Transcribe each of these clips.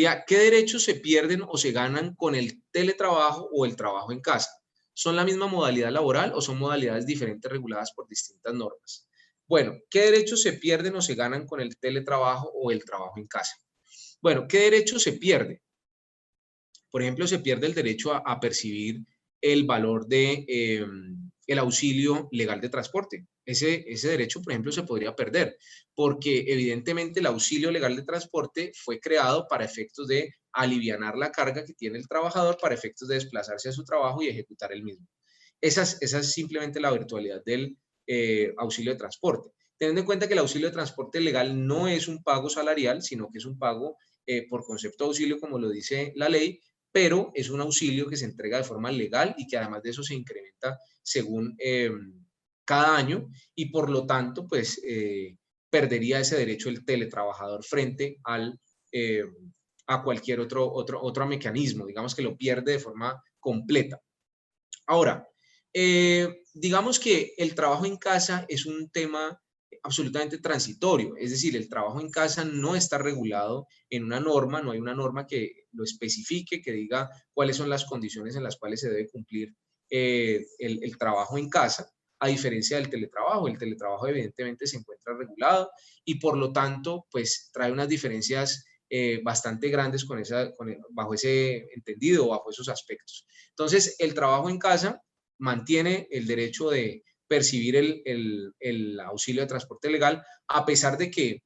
sería, ¿qué derechos se pierden o se ganan con el teletrabajo o el trabajo en casa? ¿Son la misma modalidad laboral o son modalidades diferentes reguladas por distintas normas? Bueno, ¿qué derechos se pierden o se ganan con el teletrabajo o el trabajo en casa? Bueno, ¿qué derechos se pierde? Por ejemplo, se pierde el derecho a percibir el valor de el auxilio legal de transporte. Ese derecho, por ejemplo, se podría perder, porque evidentemente el auxilio legal de transporte fue creado para efectos de alivianar la carga que tiene el trabajador para efectos de desplazarse a su trabajo y ejecutar el mismo. Esa es simplemente la virtualidad del auxilio de transporte. Teniendo en cuenta que el auxilio de transporte legal no es un pago salarial, sino que es un pago por concepto de auxilio, como lo dice la ley, pero es un auxilio que se entrega de forma legal y que además de eso se incrementa según cada año y por lo tanto, pues perdería ese derecho el teletrabajador frente al, a cualquier otro mecanismo, digamos que lo pierde de forma completa. Ahora, digamos que el trabajo en casa es un tema absolutamente transitorio, es decir, el trabajo en casa no está regulado en una norma, no hay una norma que lo especifique, que diga cuáles son las condiciones en las cuales se debe cumplir el trabajo en casa, a diferencia del teletrabajo. El teletrabajo evidentemente se encuentra regulado y por lo tanto, pues trae unas diferencias bastante grandes bajo ese entendido, bajo esos aspectos. Entonces, el trabajo en casa mantiene el derecho de percibir el auxilio de transporte legal, a pesar de que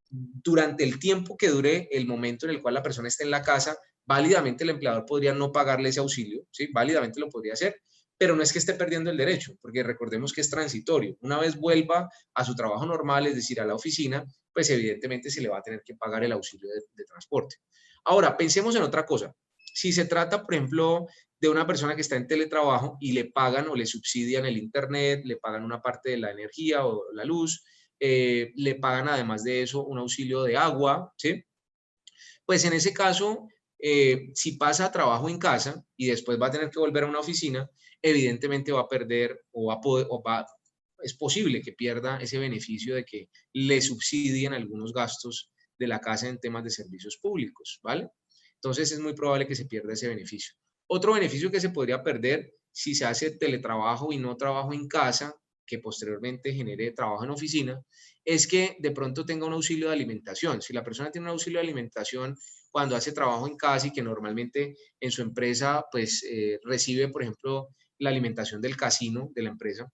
durante el tiempo que dure el momento en el cual la persona esté en la casa, válidamente el empleador podría no pagarle ese auxilio, ¿sí? Válidamente lo podría hacer, pero no es que esté perdiendo el derecho, porque recordemos que es transitorio. Una vez vuelva a su trabajo normal, es decir, a la oficina, pues evidentemente se le va a tener que pagar el auxilio de transporte. Ahora, pensemos en otra cosa. Si se trata, por ejemplo, de una persona que está en teletrabajo y le pagan o le subsidian el internet, le pagan una parte de la energía o la luz, le pagan además de eso un auxilio de agua, ¿sí? Pues en ese caso, si pasa a trabajo en casa y después va a tener que volver a una oficina, evidentemente va a perder es posible que pierda ese beneficio de que le subsidien algunos gastos de la casa en temas de servicios públicos, ¿vale? Entonces es muy probable que se pierda ese beneficio. Otro beneficio que se podría perder si se hace teletrabajo y no trabajo en casa, que posteriormente genere trabajo en oficina, es que de pronto tenga un auxilio de alimentación. Si la persona tiene un auxilio de alimentación cuando hace trabajo en casa y que normalmente en su empresa pues recibe, por ejemplo, la alimentación del casino de la empresa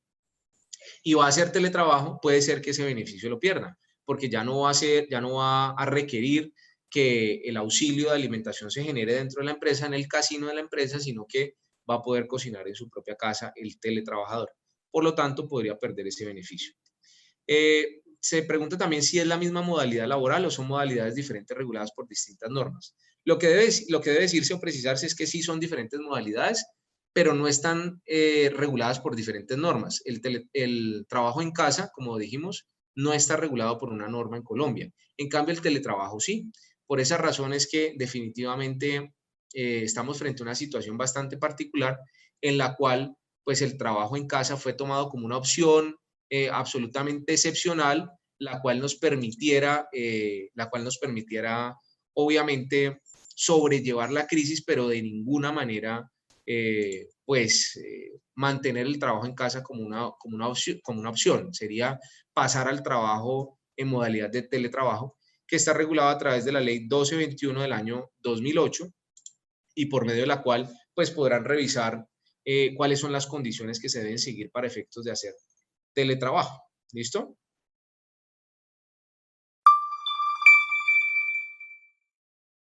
y va a hacer teletrabajo, puede ser que ese beneficio lo pierda, porque ya no va a requerir que el auxilio de alimentación se genere dentro de la empresa, en el casino de la empresa, sino que va a poder cocinar en su propia casa el teletrabajador. Por lo tanto, podría perder ese beneficio. Se pregunta también si es la misma modalidad laboral o son modalidades diferentes reguladas por distintas normas. Lo que debe decirse o precisarse es que sí son diferentes modalidades, pero no están reguladas por diferentes normas. El trabajo en casa, como dijimos, no está regulado por una norma en Colombia. En cambio, el teletrabajo sí. Por esa razón es que definitivamente estamos frente a una situación bastante particular en la cual pues el trabajo en casa fue tomado como una opción absolutamente excepcional, la cual nos permitiera obviamente sobrellevar la crisis, pero de ninguna manera mantener el trabajo en casa como una opción. Sería pasar al trabajo en modalidad de teletrabajo, que está regulado a través de la ley 1221 del año 2008 y por medio de la cual pues podrán revisar cuáles son las condiciones que se deben seguir para efectos de hacer teletrabajo. ¿Listo?